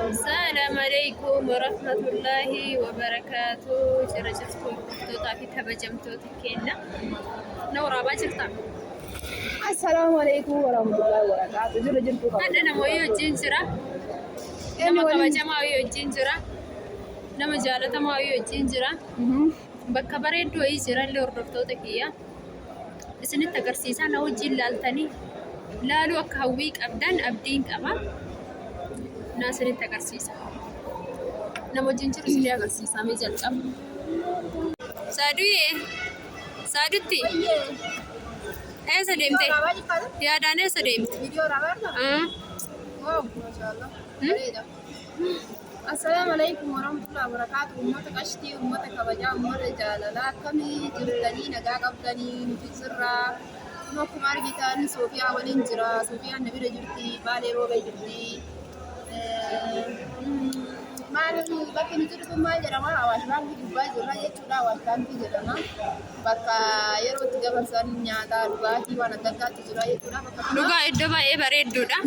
السلام عليكم ورحمة الله وبركاته. جرجتكم توتا في كبجمتو تكينا نورا باجرتا. السلام عليكم ورحمة الله وبركاته. جرجتكم أنا مويو جنجرا nama kabajama yoo jira nama jaalatamaa yoo jira bakka bareedduu jira illee hordoftoota kiyya isinitti agarsiisaa na wajjin laaltanii laaluu akka hawwii qabdan abdiin qaba na isinitti agarsiisa nama wajjin jiru isinii agarsiisaa mee jalqaba saadutti eessa deemte yaadaan eessa deemte السلام عليكم ورحمة الله وبركاته. أمتك أشتي أمتك كبجا أمتك جاللا كمي جرلني نجا قبلني متجرا نوكم أرجيتان سوفيا ولينجرا سوفيا نبي رجلتي بالي روبي جرتي ما لكن نجركم ما جرا ما أواش ما في جبال جرا يجولا أواش كان في جرنا بكا يروت جبر سن نيادا رباتي وانا تكات جرا يجولا luga iddoo baay'ee bareedduudha.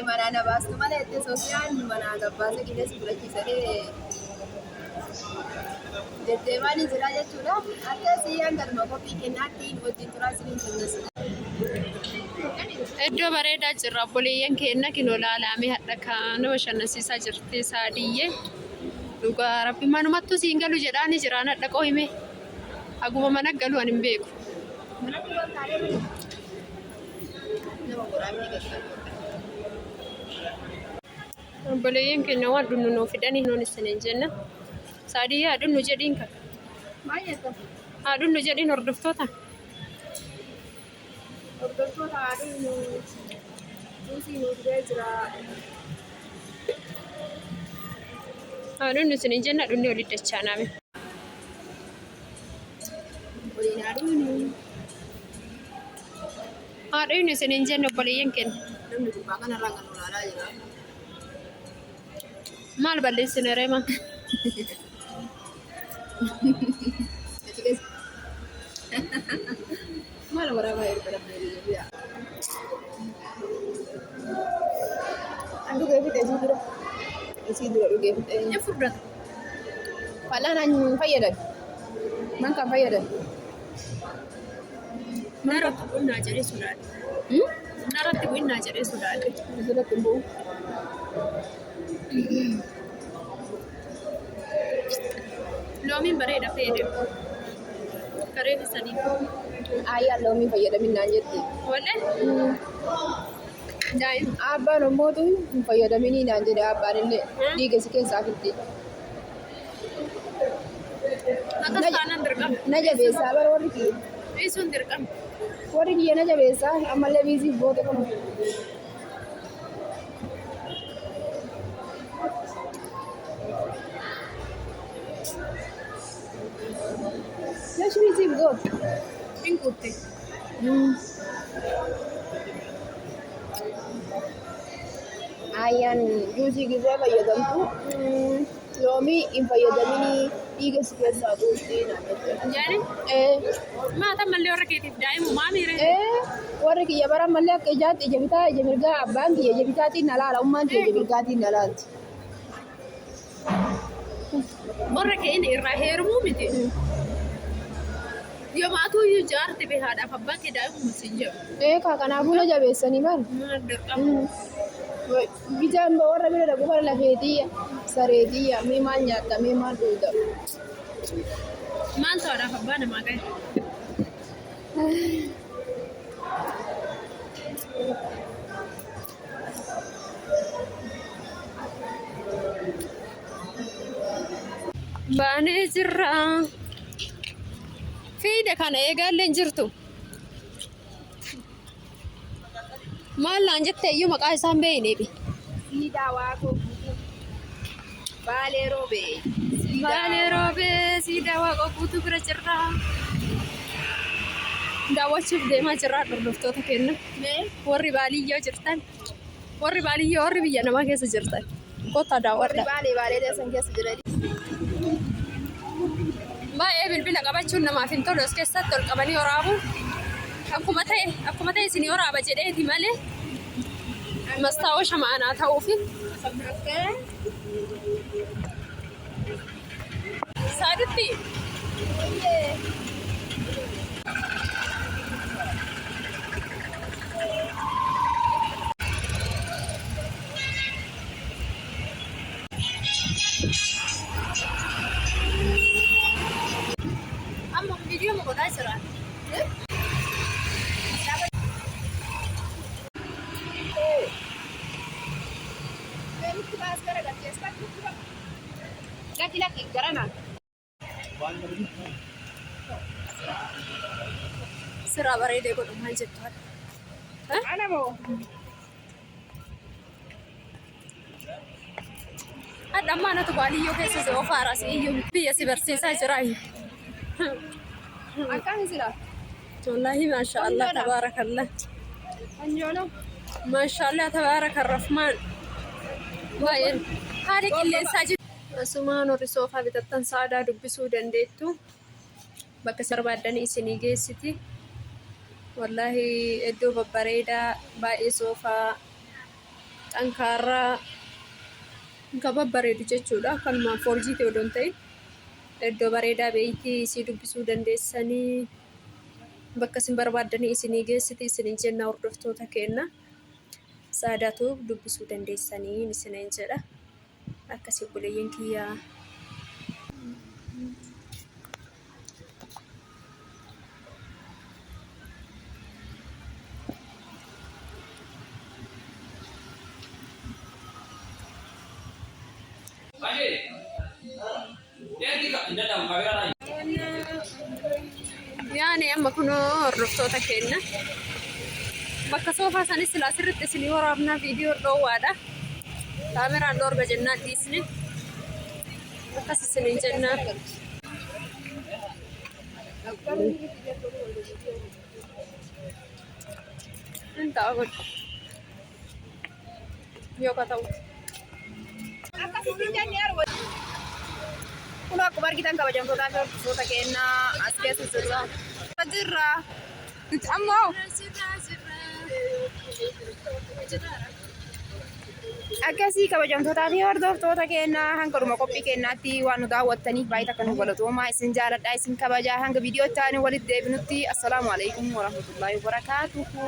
Mana nabas kemana itu sosial mana nabas kita sudah kisah jadi mana jelajah curah ada sih yang kan mau bikin nanti buat interaksi jenis iddoo bareedaa jirra obboleeyyan keenya kinoo laalamee hadha kana bashannansiisaa jirti saadiyyee dhugaa rabbi manumattu siin galu jedhaani jiraan hadha qohime aguma mana galu an hin beeku obboleeyyan keenya waan dhunnu nuu fidanii nuun isiniin jenna saadiyyaa dhunnu jedhiin kan dhunnu jedhiin hordoftoota dhunnu suusii nuu fidee jira dhunnu isiniin jenna dhunni olii dachaa naame dhunnu isiniin jenna obboleeyyan keenya namni gubbaa kanarraa kan ulaalaa jira. maal balleessine reema maal waraabaa erga dhabnee biyya dhugee fixee isii dura dhugee fixee ni furdata fal'aan an fayyadan man kan fayyadan naratti bu'inaa jedhee sodaadhe naratti bu'inaa jedhee sodaadhe asirratti hin bu'u loomiin bareeda fayyadamu kareefi sadii ayyaan loomii fayyadaminaan jetti walle daa'ima abbaan ommootu hin fayyadaminii naan jedhe abbaan illee dhiiga si keessaa fitti akkas taanaan dirqama na jabeessaa bara warri kiyya dhiisuun dirqama warri kiyya na jabeessaa ammallee biisiif boote kun Let's go. hin kutte Ayan, juicy gizee fayyadamtu loomii hin fayyadaminii dhiiga si keessaa buustee naannoo jaani maata mallee warra keetiif daa'imu maamiire warri kiyya bara mallee akka ijaatti ija bitaa ija mirgaa abbaan kiyya ija bitaatiin na laala ummaan kiyya ija mirgaatiin na laalti. warra keenya irraa heerumuu miti yoomaatuu iyyuu jaarti beekaadhaaf abbaan kee daa'imu musin jedhu Kanaafuu na jabeessanii bara. maal dirqama Bijaan warra bira dhaqu bara lafeetiyya sareetiyya mee maal nyaatta mee maal dhuuta. maal ta'uudhaaf abbaa namaa gahe baanee jirra fiida kana eegaalleen jirtu maal naan jettee iyyuu maqaa isaan beeyneefi Siidaa waaqoo baalee roobee. baalee roobee siidaa waaqa guutuu bira jirra daawwachuuf deemaa jirra hordoftoota keenya warri baaliyyoo jirtan warri baaliyyoo warri biyya namaa keessa jirtan kottaa daawwadha Baalee deesan keessa jirani. baay'ee bilbila qabachuun namaaf hin tolu as keessatti ol qabanii waraabuun akkuma ta'e isin waraaba jedheeti malee mastaawosha ma'anaa ta'uufi Oke. Saduti. Amma video mo ko tayo sira. Laki-laki, garana. Sira bareedee godhu maal jettu? Ana mo. Adda ammaanatu baadiyyoo keessa si ofaara si iyyuu biyya si barsiisaa jiraayi. Akkami sila? Wallahi maasha Allah tabaarakallah. Anjono. Maasha Allah tabaaraka rahmaan. Baay'een haala qilleensaa jiru. Asumaan warri soofaa bitattan saadaa dubbisuu dandeettu. Bakka barbaaddanii isinii geessiti. Wallahi iddoo babbareedaa baay'ee soofaa xankaarraa kan babbareedu jechuudha. Kanumaan foorjii ta'uu odoon ta'in iddoo bareedaa beeyitii isii dubbisuu dandeessanii bakka isin barbaaddanii isinii geessiti isinii jenna hordoftoota kenna. Saadaatu dubbisuu dandeessanii isiniin jedha. Akkasii buleeyyiin kiyyaa. Yaani amma kunoo hordoftoota kenna. Bakka soofaa sanis silaa sirriitti isinii waraabnaa viidiyoo dhoowwaadha. Kaameraan dhoorga jennaan dhiisne. Akkas isiniin jennaan. Hin ta'a godhu. Yoo ka ta'u. Akkasitti jennee argu. Kun akkuma argitan kabajamtootaa fi hordoftoota kennaa as keessa jirra. Jirra. Ammoo. Akkasii kabajamtootaa fi hordoftoota kennaa hanga dhuma qophii kennaatti waan nu daawwattaniif baay'ee akka nu galatoomaa isin jaaladha isin kabajaa hanga viidiyoo itti aanu walitti deebinutti assalaamu alaikum warahmatullaahi wabarakaatuhu.